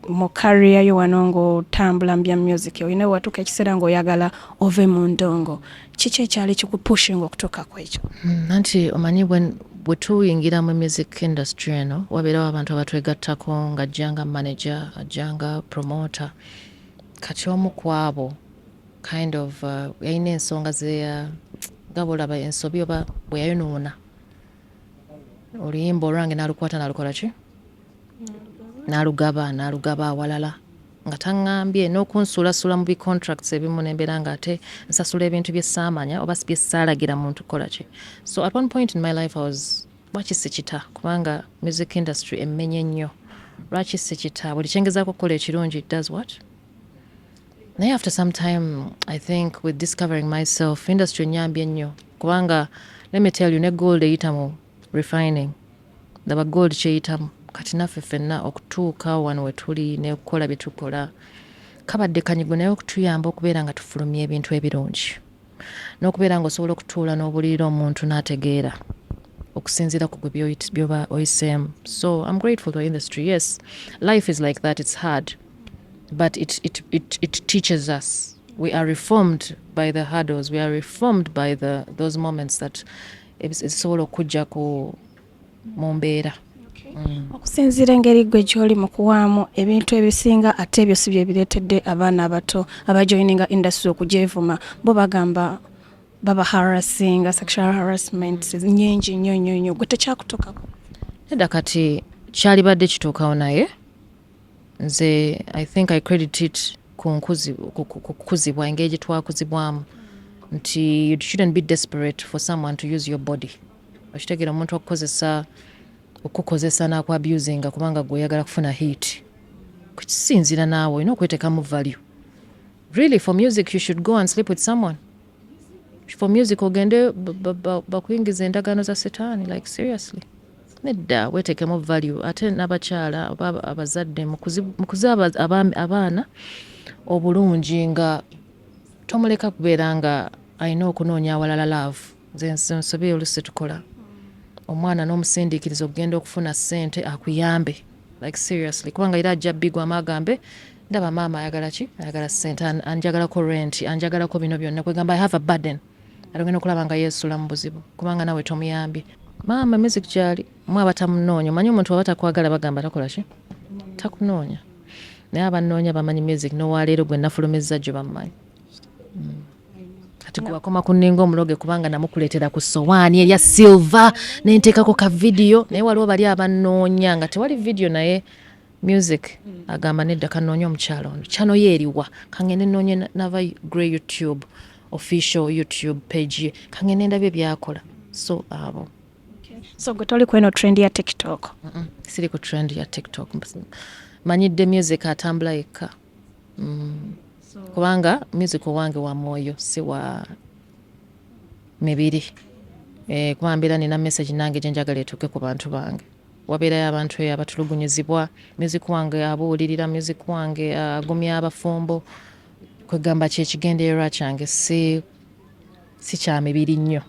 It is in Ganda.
mu career yo wano ng'otambula mu bya music olina watuuka ekiseera ng'oyagala ove mu ndongo kiki ekyali kikupushinga okutuuka ku ekyo? Nanti omanyi bwe tuyingira mu music industry eno wabeerawo abantu abatwegattako ng'ajjanga manager ajjanga promoter kati omu ku abo kind of yalina ensonga nga bw'olaba ensobi oba bwe yayonoona oluyimba olwange n'alukwata n'alukola ki n'alugaba awalala nga taŋŋambye n'okunsuulasula mu contracts ebimu nembeera nga ate nsasula ebintu bye saamanya oba bye saalagira muntu kukola ki. So at one point in my life I was lwaki sikita kubanga music industry emmenye nnyo lwaki sikita buli kyengezaako okukola ekirungi it does what. Naye after some time I think with discovering myself industry nyambye nnyo kubanga let me tell you ne gold eyita mu refining laba gold kyeyitamu kati naffe ffenna okutuuka wano we tuli n'okukola bye tukola kabadde kanyigo naye okutuyamba okubeera nga tufulumya ebintu ebirungi n'okubeera nga osobola okutuula n'obulirira omuntu n'ategeera okusinziira ku gwe byoba oyiseemu. So I'm grateful to the industry. Yes, life is like that, it's hard but it teaches us. We are reformed by the hurdles, we are reformed by those moments that ebisobola okujja mu mbeera. Okusinziira engeri gwe gy'oli mu kuwaamu ebintu ebisinga ate ebyo si bye bireetedde abaana abato abajoininga industry okugyevuma bo bagamba baba harassing, sexual harassment nyingi nnyo gwe tekyakutuukako? Nedda kati kyalibadde kituukawo naye nze I think I credit it ku kukuzibwa engeri gye twakuzibwamu nti you shouldn't be desperate for someone to use your body. Okitegeera omuntu okukozesa n'akwabusinga kubanga gwe oyagala kufuna hit kukisinziira naawe olina okweteekamu value. Really for music you should go and sleep with someone. For music ogende bakuyingiza endagaano za setaani like seriously. Nedda weeteekemu value ate n'abakyala oba abazadde mukuze abaana obulungi nga tomuleka kubeera nga alina okunoonya awalala love. Nze nsobi oluusi tukola omwana n'omusindiikiriza okugenda okufuna ssente akuyambe like seriously kubanga era ajja bigwa amagambe ndaba maama ayagala ki ayagala ssente anjagalako rent anjagalako bino byonna kwegamba I have a burden atogenda okulaba nga yeesula mu buzibu kubanga nawe tomuyambye. Maama music gyali mwe abatamunoonya omanyi omuntu aba takwagala bagamba takola ki takunoonya naye abannoonya bamanyi music n'owaleero gwe nafulumizza gye bamumanyi. Kati gwakoma kuninga omuloge kubanga namukuleetera ku sowaani erya silver nenteekako ka video naye waliwo bali abannoonya nga tewali video naye music agamba nedda kanoonya omukyalo ono channel ye eriwa kangende nnoonye Naava Grey YouTube official YouTube page kangende ndabye byakola. So abo so gwe toli kweno trend ya TikTok? Siri ku trend ya TikTok manyidde music atambula yekka. Kubanga music owange wa mwoyo si wa mibiri kuba mbeera nina message nange gye njagala etuuke ku bantu bange. Wabeerayo abantu abatulugunyizibwa music wange abuulirira music wange agumya abafumbo kwegamba kyekigendererwa kyange si kya mibiri nnyo.